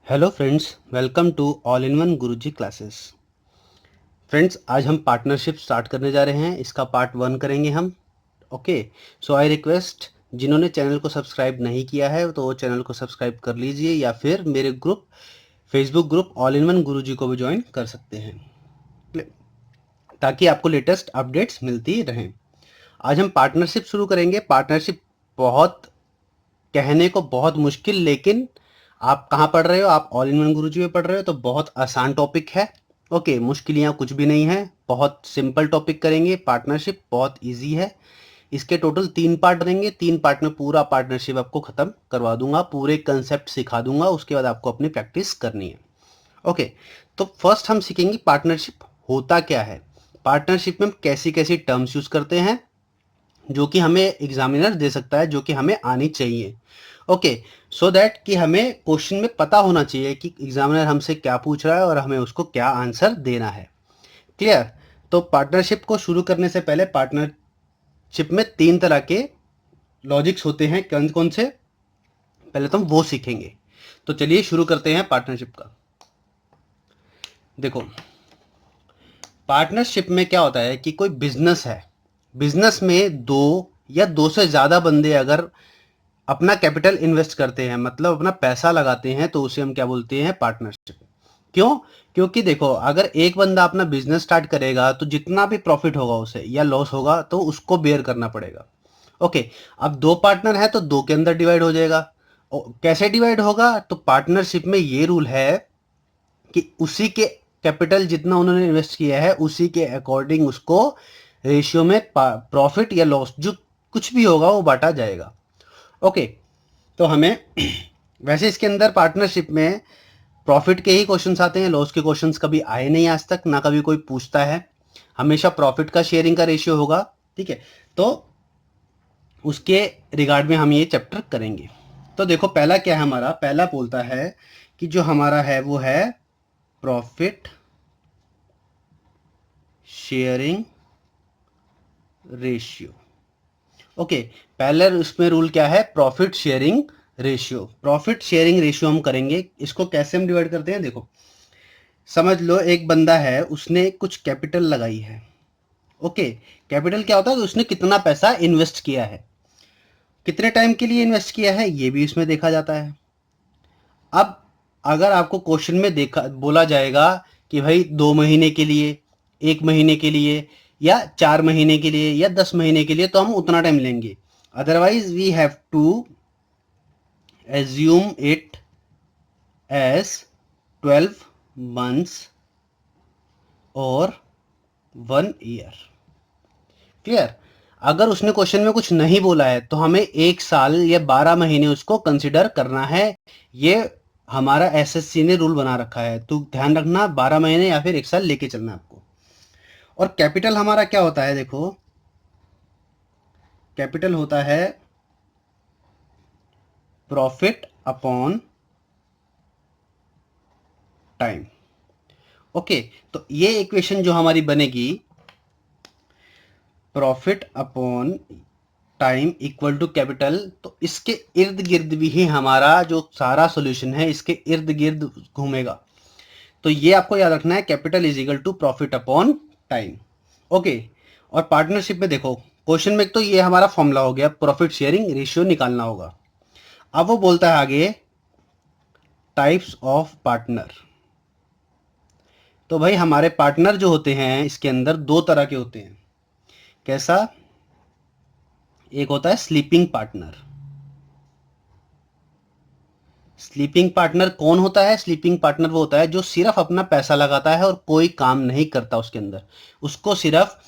Hello friends, welcome to all in one Guruji classes. Friends, आज हम partnership start करने जा रहे हैं। इसका पार्ट 1 करेंगे हम। ओके, सो आई रिक्वेस्ट, जिन्होंने चैनल को सब्सक्राइब नहीं किया है तो वो चैनल को सब्सक्राइब कर लीजिए, या फिर मेरे group Facebook group all in one Guruji को भी ज्वाइन कर सकते हैं, ताकि आपको लेटेस्ट अपडेट्स मिलती रहें। आज हम पार्टनरशिप शुरू करेंगे। पार्टनरशिप बहुत कहने को बहुत मुश्किल, लेकिन आप कहाँ पढ़ रहे हो? आप ऑल इन वन गुरुजी में पढ़ रहे हो, तो बहुत आसान टॉपिक है। ओके, मुश्किल यहाँ कुछ भी नहीं है, बहुत सिंपल टॉपिक करेंगे। पार्टनरशिप बहुत इजी है। इसके टोटल 3 पार्ट रहेंगे। 3 पार्ट में पूरा पार्टनरशिप आपको खत्म करवा दूंगा, पूरे कंसेप्ट सिखा दूंगा। उसके बाद आपको अपनी प्रैक्टिस करनी है। ओके, तो फर्स्ट हम सीखेंगे पार्टनरशिप होता क्या है, पार्टनरशिप में हम कैसी कैसी टर्म्स यूज करते हैं जो कि हमें एग्जामिनर दे सकता है, जो कि हमें आनी चाहिए। ओके, सो दैट कि हमें क्वेश्चन में पता होना चाहिए कि एग्जामिनर हमसे क्या पूछ रहा है और हमें उसको क्या आंसर देना है। क्लियर? तो पार्टनरशिप को शुरू करने से पहले, पार्टनरशिप में 3 तरह के लॉजिक्स होते हैं। कौन कौन से, पहले तो हम वो सीखेंगे। तो चलिए शुरू करते हैं पार्टनरशिप का। देखो, पार्टनरशिप में क्या होता है कि कोई बिजनेस है, बिजनेस में 2 या 2 से ज़्यादा बंदे अगर अपना कैपिटल इन्वेस्ट करते हैं, मतलब अपना पैसा लगाते हैं, तो उसे हम क्या बोलते हैं? पार्टनरशिप। क्यों? क्योंकि देखो, अगर एक बंदा अपना बिजनेस स्टार्ट करेगा तो जितना भी प्रॉफिट होगा उसे या लॉस होगा तो उसको बेयर करना पड़ेगा। ओके, अब 2 पार्टनर है तो 2 के अंदर डिवाइड हो जाएगा। कैसे डिवाइड होगा? तो पार्टनरशिप में ये रूल है कि उसी के कैपिटल जितना उन्होंने इन्वेस्ट किया है उसी के अकॉर्डिंग उसको रेशियो में प्रॉफिट या लॉस जो कुछ भी होगा वो बांटा जाएगा। ओके, तो हमें वैसे इसके अंदर पार्टनरशिप में प्रॉफिट के ही क्वेश्चंस आते हैं, लॉस के क्वेश्चंस कभी आए नहीं आज तक, ना कभी कोई पूछता है। हमेशा प्रॉफिट का शेयरिंग का रेशियो होगा। ठीक है, तो उसके रिगार्ड में हम ये चैप्टर करेंगे। तो देखो, पहला क्या है हमारा? पहला बोलता है कि जो हमारा है वो है प्रॉफिट शेयरिंग रेशियो। ओके, पहले उसमें रूल क्या है? Profit sharing ratio. Profit sharing ratio हम करेंगे। इसको कैसे हम डिवाइड करते हैं? देखो, समझ लो एक बंदा है, उसने कुछ कैपिटल लगाई है। ओके, कैपिटल क्या होता है? तो उसने कितना पैसा इन्वेस्ट किया है, कितने टाइम के लिए इन्वेस्ट किया है, ये भी इसमें देखा जाता है। अब अगर आपको क्वेश्चन में देखा बोला जाएगा कि भाई 2 महीने के लिए, 1 महीने के लिए, या 4 महीने के लिए, या 10 महीने के लिए, तो हम उतना टाइम लेंगे। Otherwise we have to assume it as 12 months और 1 year। क्लियर? अगर उसने क्वेश्चन में कुछ नहीं बोला है तो हमें 1 साल या 12 महीने उसको कंसिडर करना है। ये हमारा एसएससी ने रूल बना रखा है, तो ध्यान रखना, 12 महीने या फिर 1 साल लेके चलना आपको। और कैपिटल हमारा क्या होता है? देखो, कैपिटल होता है प्रॉफिट अपॉन टाइम। ओके, तो ये इक्वेशन जो हमारी बनेगी, profit upon time equal to capital, तो इसके इर्द गिर्द भी ही हमारा जो सारा सॉल्यूशन है इसके इर्द गिर्द घूमेगा। तो ये आपको याद रखना है, capital is equal to profit upon time. Okay, और पार्टनरशिप में देखो, क्वेश्चन में तो ये हमारा फॉर्मूला हो गया, प्रॉफिट शेयरिंग रेशियो निकालना होगा। अब वो बोलता है आगे टाइप्स ऑफ पार्टनर। तो भाई हमारे पार्टनर जो होते हैं इसके अंदर 2 तरह के होते हैं। कैसा? एक होता है स्लीपिंग पार्टनर। स्लीपिंग पार्टनर कौन होता है? स्लीपिंग पार्टनर वो होता है जो सिर्फ अपना पैसा लगाता है और कोई काम नहीं करता उसके अंदर, उसको सिर्फ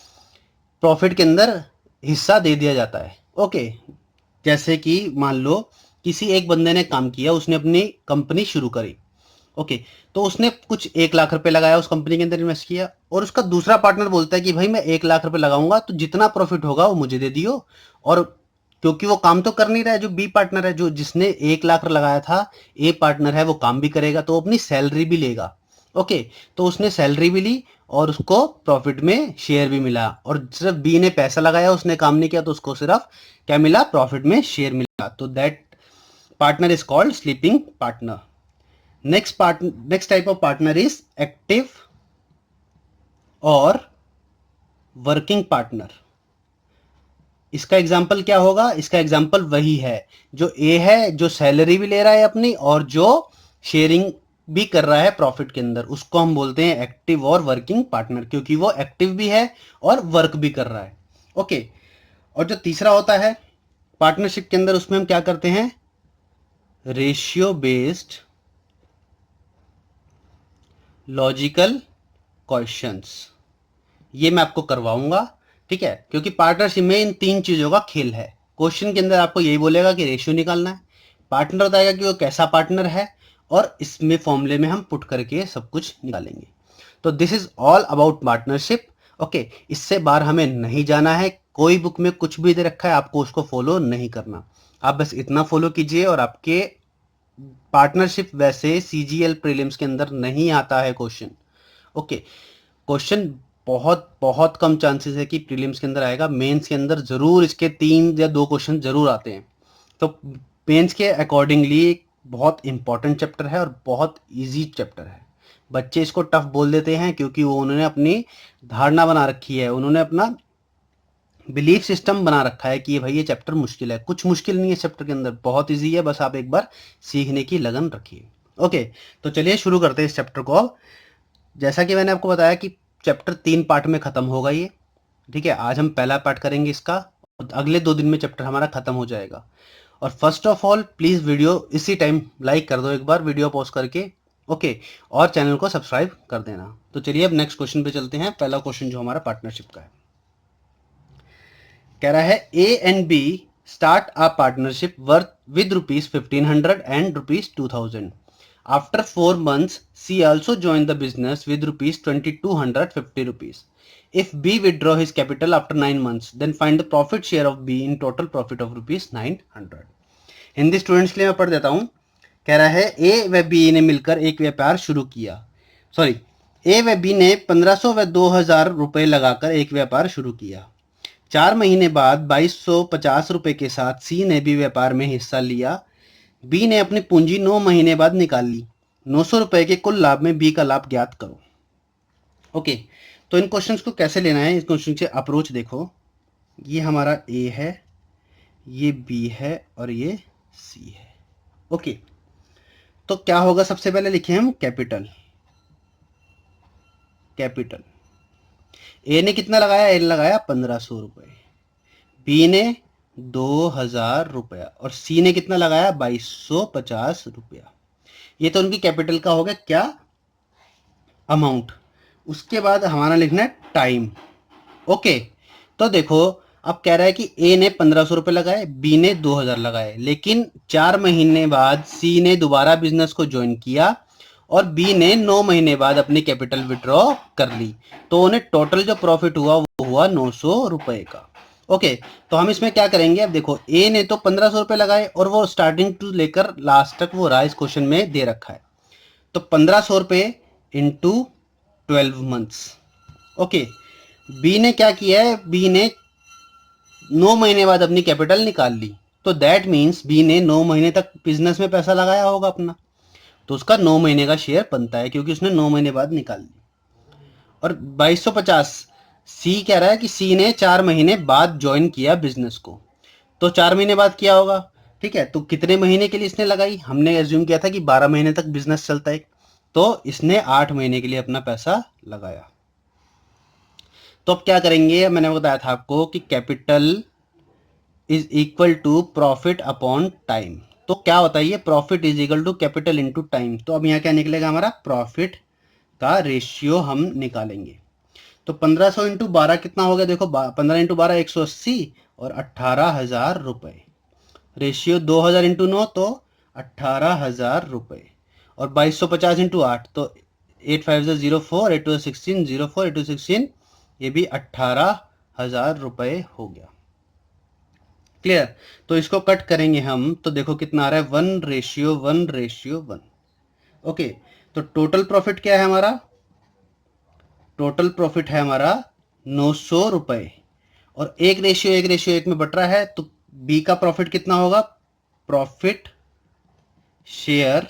प्रॉफिट के अंदर हिस्सा दे दिया जाता है। ओके, जैसे कि मान लो किसी एक बंदे ने काम किया, उसने अपनी कंपनी शुरू करी। ओके, तो उसने कुछ 1 लाख रुपए लगाया, उस कंपनी के अंदर इन्वेस्ट किया, और उसका दूसरा पार्टनर बोलता है कि भाई मैं 1 लाख रुपए लगाऊंगा, तो जितना प्रॉफिट होगा वो मुझे दे दियो। और क्योंकि वो काम तो कर नहीं रहा है, जो बी पार्टनर है, जो जिसने 1 लाख लगाया था, ए पार्टनर है, वो काम भी करेगा तो अपनी सैलरी भी लेगा। ओके, तो उसने सैलरी भी ली और उसको प्रॉफिट में शेयर भी मिला। और सिर्फ बी ने पैसा लगाया, उसने काम नहीं किया, तो उसको सिर्फ क्या मिला? प्रॉफिट में शेयर मिला। तो that partner is called sleeping partner. Next type of partner is active और वर्किंग पार्टनर। इसका एग्जाम्पल क्या होगा? इसका एग्जाम्पल वही है जो ए है, जो सैलरी भी ले रहा है अपनी और जो शेयरिंग भी कर रहा है प्रॉफिट के अंदर, उसको हम बोलते हैं एक्टिव और वर्किंग पार्टनर, क्योंकि वो एक्टिव भी है और वर्क भी कर रहा है। ओके, और जो तीसरा होता है पार्टनरशिप के अंदर, उसमें हम क्या करते हैं? Ratio based logical questions. ये मैं आपको करवाऊंगा, ठीक है, क्योंकि पार्टनरशिप में इन तीन चीजों का खेल है। क्वेश्चन के अंदर आपको यही बोलेगा कि रेशियो निकालना है, पार्टनर बताएगा कि वो कैसा पार्टनर है, और इसमें फॉर्मूले में हम पुट करके सब कुछ निकालेंगे। तो this is all about partnership. Okay, इससे बाहर हमें नहीं जाना है। कोई बुक में कुछ भी दे रखा है, आपको उसको फॉलो नहीं करना। आप बस इतना फॉलो कीजिए और आपके पार्टनरशिप वैसे सीजीएल प्रीलिम्स के अंदर नहीं आता है क्वेश्चन। ओके, क्वेश्चन बहुत बहुत कम चांसेस है कि प्रीलिम्स के अंदर आएगा। मेंस के अंदर जरूर इसके 3 या 2 क्वेश्चन जरूर आते हैं। तो मेंस के अकॉर्डिंगली बहुत इंपॉर्टेंट चैप्टर है और बहुत इजी चैप्टर है। बच्चे इसको टफ बोल देते हैं क्योंकि वो उन्होंने अपनी धारणा बना रखी है, उन्होंने अपना बिलीफ सिस्टम बना रखा है कि भाई ये चैप्टर मुश्किल है। कुछ मुश्किल नहीं है चैप्टर के अंदर, बहुत इजी है, बस आप एक बार सीखने की लगन रखिए। ओके, तो चलिए शुरू करते हैं इस चैप्टर को। जैसा कि मैंने आपको बताया कि चैप्टर 3 पार्ट में खत्म होगा ये, ठीक है। आज हम पहला पार्ट करेंगे इसका, और अगले 2 दिन में चैप्टर हमारा खत्म हो जाएगा। और first of all please video इसी टाइम लाइक कर दो एक बार, वीडियो पॉज करके, ओके, और चैनल को सब्सक्राइब कर देना। तो चलिए अब नेक्स्ट क्वेश्चन पे चलते हैं। पहला क्वेश्चन जो हमारा पार्टनरशिप का है, कह रहा है A and B start a partnership worth with ₹1500 and ₹2000. After 4 months, C also joined the business with ₹2250. If B withdraw his capital after 9 months, then find the profit share of B in total profit of ₹900. Hindi students के लिए मैं पढ़ देता हूँ। कह रहा है ए व बी ने मिलकर एक व्यापार शुरू किया। सॉरी, ए व बी ने 1500 व 2000 रुपए लगाकर एक व्यापार शुरू किया। 4 महीने बाद 2250 रुपए के साथ सी ने भी व्यापार में हिस्सा लिया। बी ने अपनी पूंजी 9 महीने बाद निकाल ली। 900 रुपए के कुल लाभ में बी का लाभ ज्ञात करो। ओके, तो इन क्वेश्चंस को कैसे लेना है, इस क्वेश्चन से अप्रोच देखो। ये हमारा ए है, ये बी है और ये सी है। ओके, तो क्या होगा? सबसे पहले लिखे हम कैपिटल। कैपिटल ए ने कितना लगाया? ए ने लगाया 1500 रुपए, बी ने 2000 रुपया और सी ने कितना लगाया? 2250 रुपया। ये तो उनकी कैपिटल का हो गया क्या? अमाउंट। उसके बाद हमारा लिखना है टाइम। ओके, तो देखो अब कह रहा है कि ए ने 1500 रुपये लगाए, बी ने 2000 लगाए, लेकिन 4 महीने बाद सी ने दोबारा बिजनेस को ज्वाइन किया और बी ने 9 महीने बाद अपनी कैपिटल विड्रॉ कर ली। तो उन्हें टोटल जो प्रॉफिट हुआ वो हुआ 900 रुपए का। ओके, तो हम इसमें क्या करेंगे? अब देखो ए ने तो 1500 रुपये लगाए और वो स्टार्टिंग टू लेकर लास्ट तक वो रहा, इस क्वेश्चन में दे रखा है। तो 1500 रुपये इंटू 12 मंथ्स। ओके, बी ने क्या किया है? बी ने 9 महीने बाद अपनी कैपिटल निकाल ली। तो दैट मीन्स बी ने 9 महीने तक बिजनेस में पैसा लगाया होगा अपना, तो उसका 9 महीने का शेयर बनता है क्योंकि उसने 9 महीने बाद निकाल ली। और 2250 सी कह रहा है कि सी ने 4 महीने बाद ज्वाइन किया बिजनेस को, तो 4 महीने बाद किया होगा, ठीक है। तो कितने महीने के लिए इसने लगाई? हमने एज्यूम किया था कि 12 महीने तक बिजनेस चलता है, तो इसने 8 महीने के लिए अपना पैसा लगाया। तो अब क्या करेंगे? मैंने बताया था आपको कि capital is equal to profit upon time. तो क्या होता है ये? Profit is equal to capital into time. तो अब यहाँ क्या निकलेगा? हमारा प्रॉफिट का रेशियो हम निकालेंगे। तो 1500 इंटू 12 कितना हो गया? देखो 15 इंटू 12 180 और 18,000 रुपए। रेशियो 2000 इंटू 9 तो 18,000 रुपए। और 2250 इंटू 8 तो 8 5 04, 8 2 16, 04 8 2 16, ये भी 18,000 रुपए हो गया। क्लियर? तो इसको कट करेंगे हम, तो देखो कितना आ रहा है? 1:1:1। ओके, तो टोटल प्रॉफिट क्या है हमारा? टोटल प्रॉफिट है हमारा 900 रुपए और 1:1 में बट रहा है, तो बी का प्रॉफिट कितना होगा? Profit share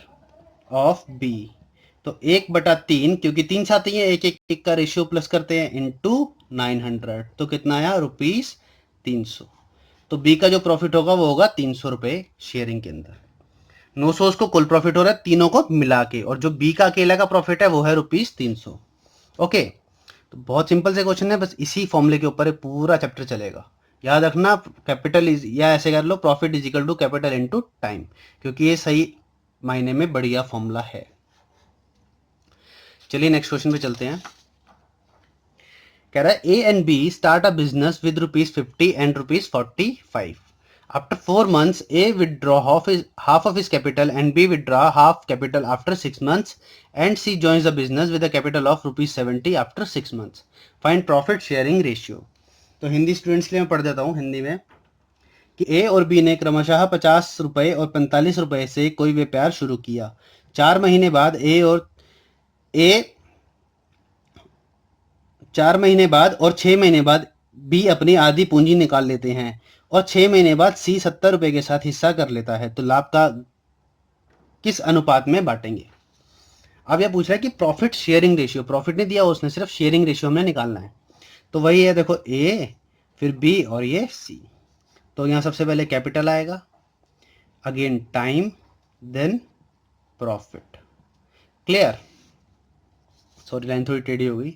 of B. तो 1/3, क्योंकि 3 साथी हैं, एक का रेशियो प्लस करते हैं, इंटू 900, तो कितना आया ₹300। तो बी का जो प्रॉफिट होगा वो होगा 300 रुपए शेयरिंग के अंदर। 900 उसको कुल प्रॉफिट हो रहा है तीनों को मिला के, और जो बी का अकेला का प्रॉफिट है वो है ₹300। ओके, तो बहुत सिंपल से क्वेश्चन है, बस इसी फॉर्मूले के ऊपर पूरा चैप्टर चलेगा। याद रखना, कैपिटल इज, या ऐसे कर लो, profit is equal to capital into time, क्योंकि ये सही मायने में बढ़िया फॉर्मूला है। चलिए नेक्स्ट क्वेश्चन पे चलते हैं। कह रहा है A and B start a business with ₹50 and ₹45। After 4 months, A withdraw half of his capital and B withdraw half capital after 6 months, and C joins the business with a capital of ₹70 after 6 months. Find profit sharing ratio. तो Hindi students के लिए मैं पढ़ देता हूँ हिंदी में कि ए और बी ने क्रमशः ₹50 और ₹45 से कोई व्यापार शुरू किया। 4 महीने बाद ए 4 महीने बाद और 6 महीने बाद बी अपनी आधी पूंजी निकाल लेते हैं, और 6 महीने बाद सी ₹70 के साथ हिस्सा कर लेता है। तो लाभ का किस अनुपात में बांटेंगे? अब यह पूछ रहा है कि प्रॉफिट शेयरिंग रेशियो, प्रॉफिट नहीं दिया उसने, सिर्फ शेयरिंग रेशियो हमने निकालना है। तो वही है, देखो ए, फिर बी और ये सी। तो यहाँ सबसे पहले कैपिटल आएगा, again time, then profit. Clear? Sorry line थोड़ी टेढ़ी हो गई।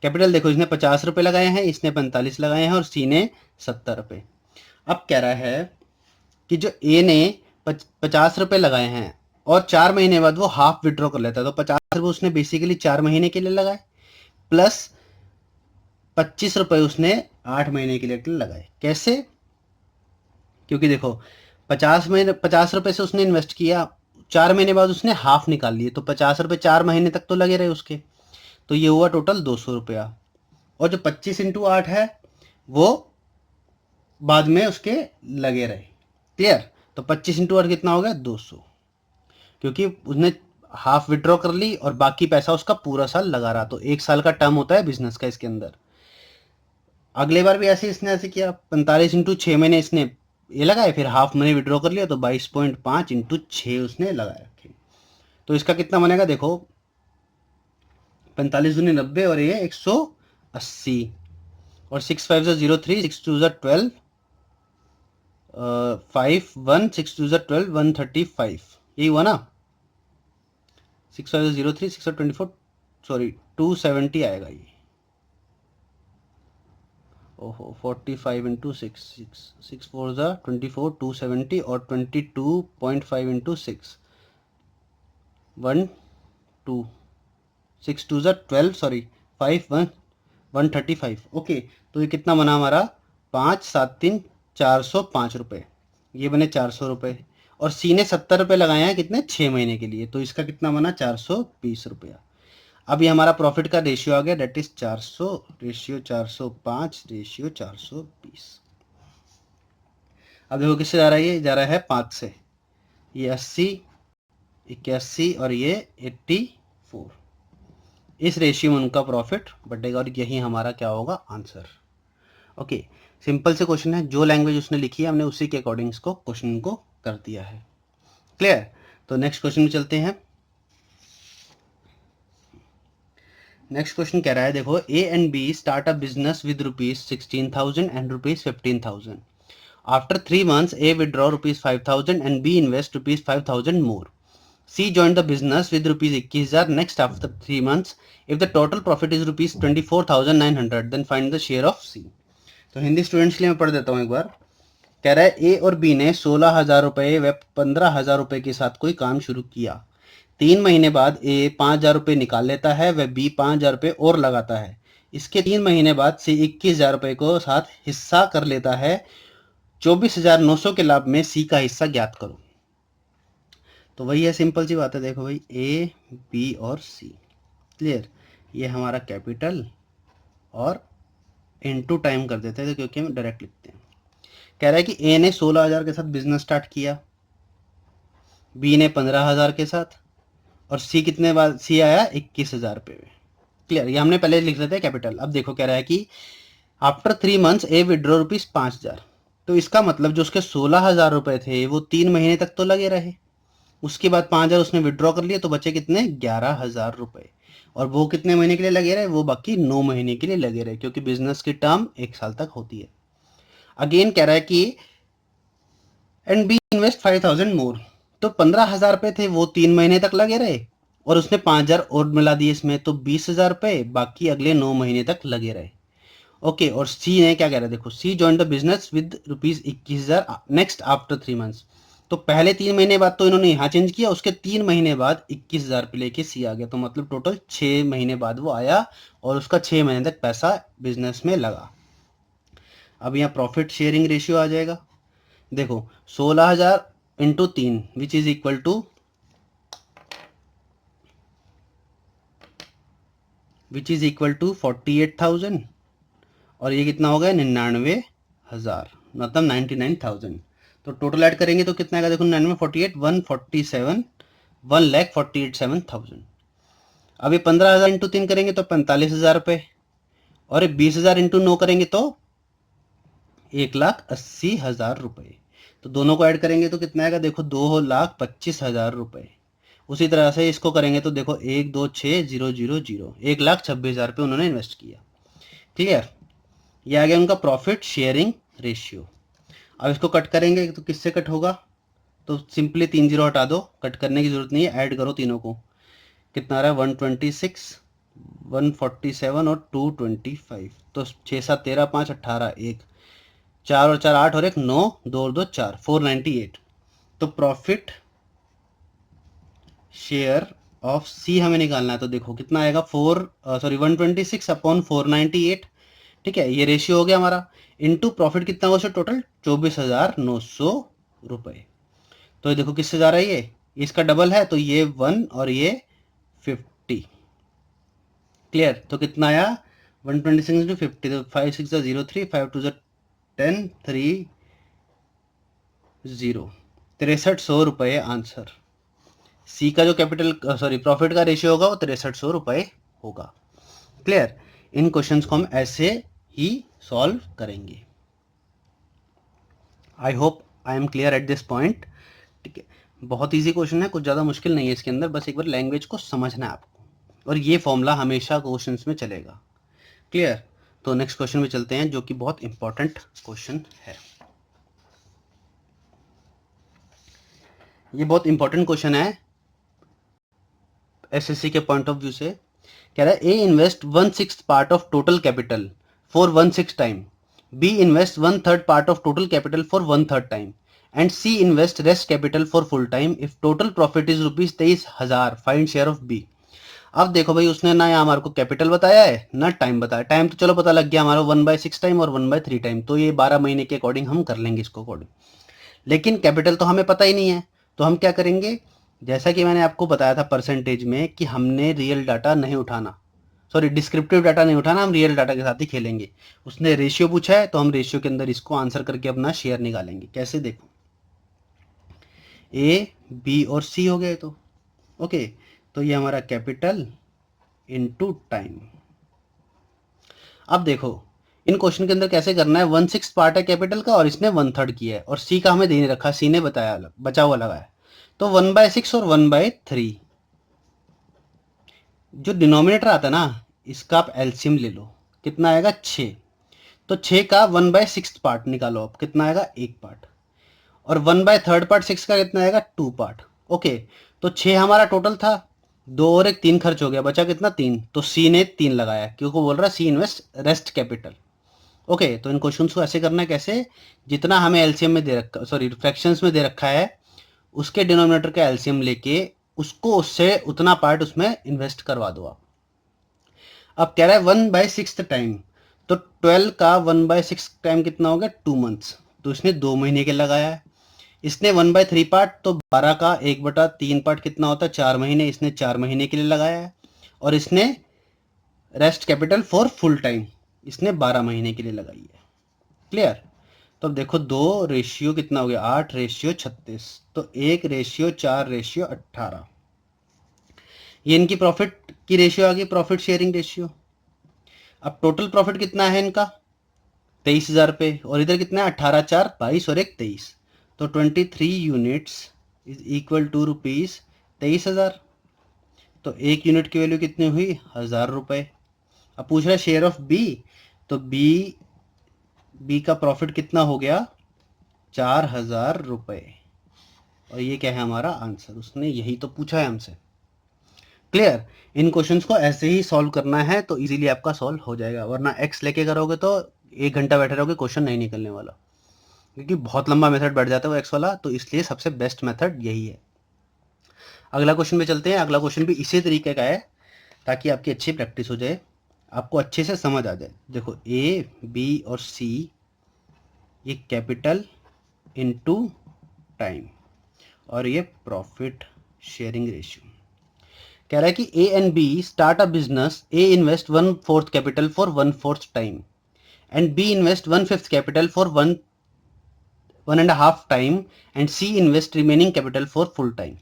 कैपिटल देखो, इसने ₹50 लगाए हैं, इसने 45 लगाए हैं, और सी ने ₹70। अब कह रहा है कि जो ए ने ₹50 लगाए हैं और 4 महीने बाद वो हाफ विड्रॉ कर लेता है, तो ₹50 उसने बेसिकली 4 महीने के लिए लगाए, प्लस ₹25 उसने 8 महीने के लिए लगाए। कैसे? क्योंकि देखो ₹50 से उसने इन्वेस्ट किया, 4 महीने बाद उसने हाफ निकाल लिए, तो ₹50 4 महीने तक तो लगे रहे उसके, तो ये हुआ टोटल ₹200। और जो 25 इंटू 8 है वो बाद में उसके लगे रहे। क्लियर? तो 25 इंटू 8 कितना हो गया? 200, क्योंकि उसने हाफ विड्रॉ कर ली और बाकी पैसा उसका पूरा साल लगा रहा, तो 1 साल का टर्म होता है बिजनेस का इसके अंदर। अगले बार भी इसने ऐसे किया, 45 इंटू 6 महीने इसने ये लगाए, फिर हाफ मनी विड्रॉ कर लिया, तो 22.5 इंटू 6 उसने लगाए रखे। तो इसका कितना बनेगा देखो, 45 दूनी 90 और ये 180, और 6 5 03, 6 2 12, 5 1 6 2 12, 135, यही हुआ ना। 6 5 03, 6 24, सॉरी 270 आएगा ये। ओहो, 45 इंटू 6 6 4 24, 270, और 22.5 इंटू 6 1 2 6 2 12, सॉरी 5 1 135। ओके, तो ये कितना बना हमारा? 5 7 3 ₹405, ये बने ₹400। और सी ने ₹70 लगाए हैं, कितने? 6 महीने के लिए, तो इसका कितना बना? ₹420। अब ये हमारा प्रॉफिट का रेशियो आ गया, डेट इज 400 रेशियो 405 रेशियो 420। अब देखो किससे जा रहा है, ये जा रहा है 5 से, ये 80 81 और ये 84, इस रेशियो में उनका प्रॉफिट बढ़ेगा, और यही हमारा क्या होगा? आंसर। ओके, सिंपल से क्वेश्चन है, जो लैंग्वेज उसने लिखी है हमने उसी के अकॉर्डिंग इसको क्वेश्चन को कर दिया है। क्लियर? तो नेक्स्ट क्वेश्चन में चलते हैं। नेक्स्ट क्वेश्चन कह रहा है, देखो A and B start a business with ₹16,000 and ₹15,000। After 3 months A withdraw ₹5,000 and B invest ₹5,000 more. C joined the business with ₹21,000 next after 3 months. If the total profit is ₹24,900, then find the share of C. तो Hindi students के लिए मैं पढ़ देता हूँ एक बार। कह रहा है ए और बी ने ₹16,000 व ₹15,000 के साथ कोई काम शुरू किया। 3 महीने बाद ए ₹5,000 निकाल लेता है व बी ₹5,000 और लगाता है। इसके 3 महीने बाद सी ₹21,000 को साथ हिस्सा कर लेता है। 24,900 के लाभ में सी का हिस्सा ज्ञात करो। तो वही है, सिंपल सी बात है। देखो भाई, ए बी और सी। क्लियर? ये हमारा कैपिटल और इनटू टाइम कर देते हैं, क्योंकि हम डायरेक्ट लिखते हैं। कह रहा है कि ए ने 16,000 के साथ बिजनेस स्टार्ट किया, बी ने 15,000 के साथ, और सी कितने बाद सी आया? ₹21,000 पे। क्लियर? ये हमने पहले लिख लेते हैं कैपिटल। अब देखो कह रहा है कि आफ्टर 3 months ए विड्रॉ ₹5,000, तो इसका मतलब जो उसके ₹16,000 थे वो 3 महीने तक तो लगे रहे, उसके बाद 5,000 उसने विड्रॉ कर लिया, तो बचे कितने 11,000 रुपए। और वो कितने महीने के लिए लगे रहे, वो बाकी 9 महीने के लिए लगे रहे, क्योंकि बिजनेस की टर्म 1 साल तक होती है। अगेन कह रहा है कि एंड बी इन्वेस्ट 5,000 मोर, तो 15,000 रुपए थे वो 3 महीने तक लगे रहे, और उसने 5,000 और मिला दिए इसमें, तो 20,000 रुपए बाकी अगले 9 महीने तक लगे रहे। ओके, और सी ने क्या कह रहा है, देखो see join the business with ₹21,000 next after 3 months. तो पहले 3 महीने बाद तो इन्होंने यहाँ चेंज किया, उसके 3 महीने बाद 21,000 पे लेके सी आ गया, तो मतलब टोटल 6 महीने बाद वो आया और उसका 6 महीने तक पैसा बिजनेस में लगा। अब यहाँ प्रॉफिट शेयरिंग रेशियो आ जाएगा। देखो 16,000 into 3 which is equal to 48,000, और ये कितना हो गया 99,000, मतलब 99,000। तो टोटल ऐड करेंगे तो कितना आएगा, देखो 99 48 147 1,48,700। अब ये 15,000 इंटू 3 करेंगे तो 45,000 रुपये, और 20,000 इंटू 9 करेंगे तो 1,80,000 रुपये। तो दोनों को ऐड करेंगे तो कितना आएगा, देखो 2,25,000 रुपये। उसी तरह से इसको करेंगे तो देखो 1,2,6,0,0,0 1,26,000 रुपये उन्होंने इन्वेस्ट किया। ठीक है, ये आ गया उनका प्रॉफिट शेयरिंग रेशियो। अब इसको कट करेंगे तो किससे कट होगा, तो सिंपली 3 जीरो हटा दो, कट करने की जरूरत नहीं है, ऐड करो तीनों को, कितना आ रहा है 126 147 और 225, तो 6 7 13 5 18 1 4 और 4 8 और 1 9 2 और 2 4 498। तो प्रॉफिट शेयर ऑफ सी हमें निकालना है, तो देखो कितना आएगा 126 अपॉन 498। ठीक है, ये रेशियो हो गया हमारा, इनटू प्रॉफिट कितना होगा टोटल 24,900 रुपए। तो ये देखो किससे जा रहा है, ये इसका डबल है, तो ये 1 और ये 50। क्लियर, तो कितना आया 126 इंटू 50, तो 5 6 0 3 5 2 10 3 0 6300 रुपये आंसर। सी का जो कैपिटल प्रॉफिट का रेशियो होगा वो 6300 रुपये होगा। क्लियर, इन क्वेश्चंस को हम ऐसे ही सॉल्व करेंगे। I hope I am clear at this point. ठीक है, बहुत इजी क्वेश्चन है, कुछ ज़्यादा मुश्किल नहीं है इसके अंदर, बस एक बार लैंग्वेज को समझना है आपको, और ये फॉर्मूला हमेशा क्वेश्चंस में चलेगा। क्लियर, तो नेक्स्ट क्वेश्चन में चलते हैं जो कि बहुत इंपॉर्टेंट क्वेश्चन है। ये बहुत इंपॉर्टेंट क्वेश्चन है एसएससी के पॉइंट ऑफ व्यू से। कह रहा है A invest 1/6 part of total capital for 1/6 time, B invest 1/3 part of total capital for 1/3 time, and C invest rest capital for full time. If total profit is ₹23,000, find share of B. अब देखो भाई, उसने ना यहाँ हमारे को capital बताया है ना टाइम बताया। टाइम तो चलो पता लग गया हमारा 1/6 टाइम और 1/3 टाइम, तो ये 12 महीने के अकॉर्डिंग हम कर लेंगे इसको अकॉर्डिंग। लेकिन कैपिटल तो हमें पता ही नहीं है, तो हम क्या करेंगे, जैसा कि मैंने आपको बताया था परसेंटेज में कि हमने रियल डाटा नहीं उठाना, डिस्क्रिप्टिव डाटा नहीं उठाना, हम रियल डाटा के साथ ही खेलेंगे। उसने रेशियो पूछा है तो हम रेशियो के अंदर इसको आंसर करके अपना शेयर निकालेंगे। कैसे, देखो ए बी और सी हो गए, तो ओके, तो ये हमारा कैपिटल इनटू टाइम। अब देखो इन क्वेश्चन के अंदर कैसे करना है, 1/6 पार्ट है कैपिटल का और इसने 1/3 किया है, और सी का हमें दे नहीं रखा, सी ने बताया अलग, बचा हुआ लगा है। तो 1/6 और 1/3, जो डिनोमिनेटर आता है ना इसका आप एलसीएम ले लो, कितना आएगा 6। तो 6 का 1/6 पार्ट निकालो, अब कितना आएगा 1 पार्ट, और 1/3 पार्ट 6 का कितना आएगा 2 पार्ट। ओके, तो 6 हमारा टोटल था, 2 और 1 3 खर्च हो गया, बचा कितना 3, तो सी ने 3 लगाया क्योंकि बोल रहा है सी इन्वेस्ट रेस्ट कैपिटल। ओके, तो इन क्वेश्चंस को ऐसे करना है, कैसे, जितना हमें एलसीएम में दे रखा, फ्रैक्शंस में दे रखा है, उसके डिनोमिनेटर का एलसीएम लेके उसको उससे उतना पार्ट उसमें इन्वेस्ट करवा दो आप। अब कह रहा है 1/6 टाइम, तो 12 का 1/6 टाइम कितना हो गया 2 मंथ्स, तो इसने 2 महीने के लगाया है। इसने 1/3 पार्ट, तो 12 का 1/3 पार्ट कितना होता है 4 महीने, इसने 4 महीने के लिए लगाया है। और इसने rest capital for full time, इसने 12 महीने के लिए लगाई है। क्लियर, तो अब देखो 2 रेशियो कितना हो गया 8/36, तो 1/4/18। ये इनकी प्रॉफिट की रेशियो आ गई, प्रॉफिट शेयरिंग रेशियो। अब टोटल प्रॉफिट कितना है इनका 23,000 रुपये, और इधर कितना है 18 4 22 और 1 23, तो 23 units is equal to rupees 23,000। तो एक यूनिट की वैल्यू कितनी हुई? 1,000 रुपये। अब पूछ रहा है शेयर ऑफ बी, तो बी का प्रॉफिट कितना हो गया? 4,000 रुपये। और ये क्या है हमारा आंसर, उसने यही तो पूछा है हमसे। क्लियर? इन क्वेश्चंस को ऐसे ही सॉल्व करना है तो इजीली आपका सॉल्व हो जाएगा, वरना एक्स लेके करोगे तो 1 घंटा बैठे रहोगे, क्वेश्चन नहीं निकलने वाला, क्योंकि बहुत लंबा मेथड बैठ जाता है वो एक्स वाला। तो इसलिए सबसे बेस्ट मेथड यही है। अगला क्वेश्चन पे चलते हैं। अगला क्वेश्चन भी इसी तरीके का है, ताकि आपकी अच्छी प्रैक्टिस हो जाए, आपको अच्छे से समझ आ जाए। देखो ए बी और सी, ये कैपिटल इनटू टाइम, और ये प्रॉफिट शेयरिंग रेशियो। कह रहा है कि A and B start a business, A invest 1/4 capital for 1/4 time and B invest 1/5 capital for 1.5 time and C invest remaining capital for full time.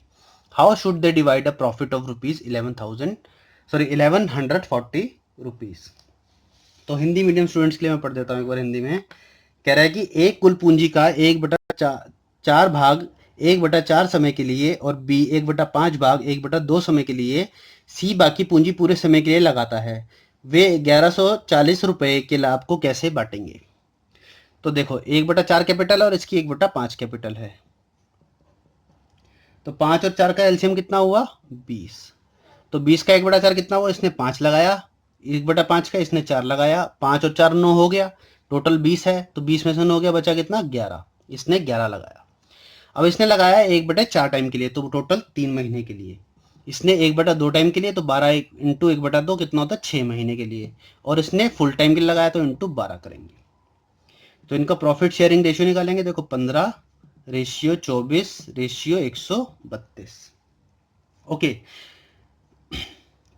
How should they divide a profit of rupees 1140 rupees? तो Hindi medium students के लिए मैं पढ़ देता हूँ एक बार हिंदी में। कह रहा है कि एक कुल पूंजी का 1/4 भाग 1/4 समय के लिए और बी 1/5 भाग 1/2 समय के लिए, सी बाकी पूंजी पूरे समय के लिए लगाता है। वे 1140 रुपए के लाभ को कैसे बांटेंगे? तो देखो 1/4 कैपिटल और इसकी 1/5 कैपिटल है, तो 5 और 4 का एलसीएम कितना हुआ? 20। तो 20 का 1/4 कितना हुआ? इसने 5 लगाया, 1/5 का इसने 4 लगाया, 5 और 4 9 हो गया, टोटल 20 है, तो 20 में से 9 हो गया, बचा कितना? 11। इसने 11 लगाया। अब इसने लगाया 1/4 टाइम के लिए, तो टोटल 3 महीने के लिए। इसने 1/2 टाइम के लिए, तो 12 इंटू 1/2 कितना होता है? 6 महीने के लिए। और इसने फुल टाइम के लिए लगाया, तो इंटू 12 करेंगे। तो इनका प्रॉफिट शेयरिंग रेशियो निकालेंगे। देखो 15/24/132। ओके,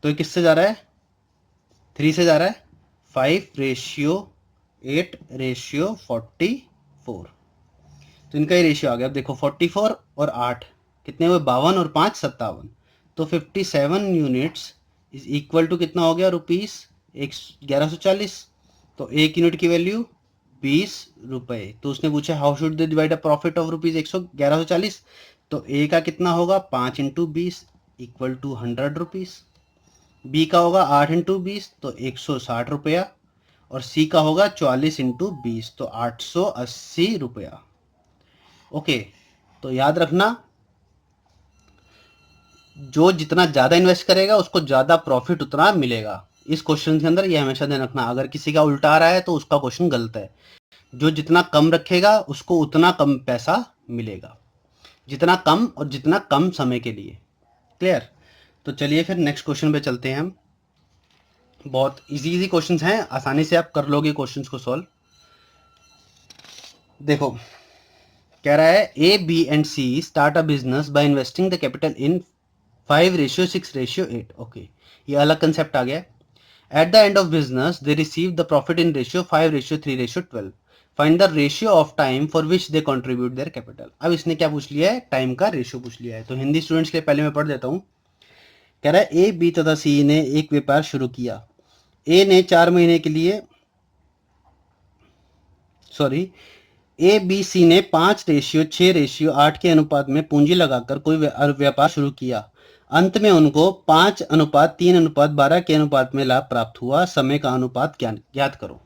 तो ये किससे जा रहा है? 3 से जा रहा है। 5/8/44। तो इनका ही रेशियो आ गया। अब देखो 44 और 8 कितने हुए? 52 और 5 57। तो 57 यूनिट्स इज इक्वल टू कितना हो गया? रुपीज 1140। तो एक यूनिट की वैल्यू 20 रुपए। तो उसने पूछा how should they divide a profit of rupees 1140। तो ए का कितना होगा? 5 into 20 equal to 100 rupees. B का होगा 8 इंटू 20 तो 160 रुपया, और सी का होगा 44 इंटू 20 तो 880 रुपया। ओके, तो याद रखना, जो जितना ज़्यादा इन्वेस्ट करेगा उसको ज़्यादा प्रॉफिट उतना मिलेगा। इस क्वेश्चन के अंदर ये हमेशा ध्यान रखना। अगर किसी का उल्टा आ रहा है तो उसका क्वेश्चन गलत है। जो जितना कम रखेगा उसको उतना कम पैसा मिलेगा, जितना कम और जितना कम समय के लिए। क्लियर? तो चलिए फिर नेक्स्ट क्वेश्चन पे चलते हैं हम। बहुत इजी इजी क्वेश्चंस हैं, आसानी से आप कर लोगे क्वेश्चंस को सॉल्व। देखो कह रहा है A B and C start a business by investing the capital in 5/6/8। Okay, ये अलग कंसेप्ट आ गया। At the end of business they receive the profit in ratio 5/3/12। Find the ratio of time for which they contribute their capital. अब इसने क्या पूछ लिया है? टाइम का रेशियो पूछ लिया है। तो हिंदी स्टूडेंट्स के लिए पहले मैं पढ़ देता हूँ। कह रहा है ए बी तथा सी ने एक व्यापार शुरू किया। ए ने 4 महीने के लिए ए बी सी ने 5/6/8 के अनुपात में पूंजी लगाकर कोई व्यापार शुरू किया। अंत में उनको 5:3:12 के अनुपात में लाभ प्राप्त हुआ। समय का अनुपात ज्ञात करो।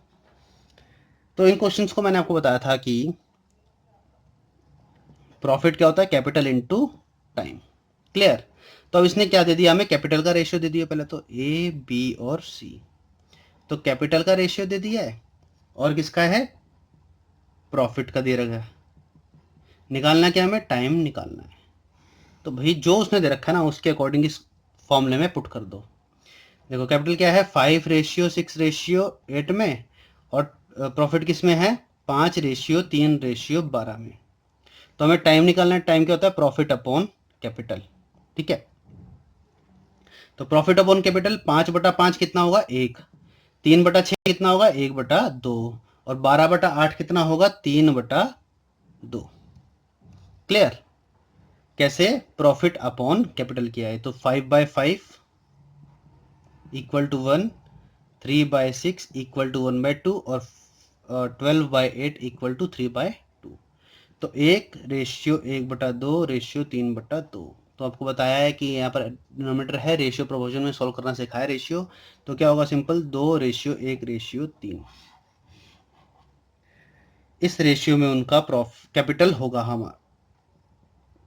तो इन क्वेश्चंस को मैंने आपको बताया था कि प्रॉफिट क्या होता है? Capital into time. क्लियर? तो अब इसने क्या दे दिया हमें? कैपिटल का रेशियो दे दिया पहले तो, ए बी और सी। तो कैपिटल का रेशियो दे दिया है, और किसका है? प्रॉफिट का दे रखा है। निकालना क्या हमें? टाइम निकालना है। तो भाई जो उसने दे रखा है ना उसके अकॉर्डिंग इस फॉर्मूले में पुट कर दो। देखो कैपिटल क्या है? 5/6/8 में, और प्रॉफिट किस में है? 5/3/12 में। तो हमें टाइम निकालना है। टाइम क्या होता है? Profit upon capital. ठीक है, तो प्रॉफिट अपॉन कैपिटल 5/5 कितना होगा? 1। 3/6 कितना होगा? 1/2। और 12/8 कितना होगा? 3/2। क्लियर? कैसे? प्रॉफिट अपॉन कैपिटल किया है। तो 5/5 इक्वल टू 1, 3/6 इक्वल टू 1/2, और 12/8 इक्वल टू 3/2। तो 1:1/2:3/2। तो आपको बताया है कि यहाँ पर डिनोमिनेटर है, रेशियो प्रोपोर्शन में सॉल्व करना सिखाया रेशियो, तो क्या होगा सिंपल 2:1:3। इस रेशियो में उनका कैपिटल होगा हमारा,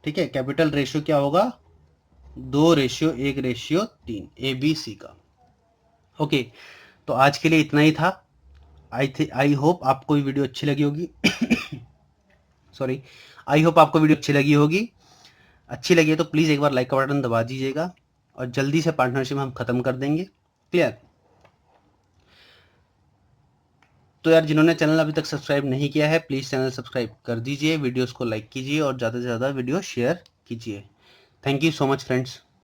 ठीक है। कैपिटल रेशियो क्या होगा 2:1:3 ABC का। ओके, तो आज के लिए इतना ही था। आई होप आपको ये वीडियो अच्छी लगी होगी। सॉरी, आई होप आपको वीडियो अच्छी लगी होगी। अच्छी लगी है तो प्लीज़ एक बार लाइक का बटन दबा दीजिएगा और जल्दी से पार्टनरशिप हम ख़त्म कर देंगे। क्लियर? तो यार जिन्होंने चैनल अभी तक सब्सक्राइब नहीं किया है प्लीज़ चैनल सब्सक्राइब कर दीजिए, वीडियोस को लाइक कीजिए और ज़्यादा से ज़्यादा वीडियो शेयर कीजिए। Thank you so much friends.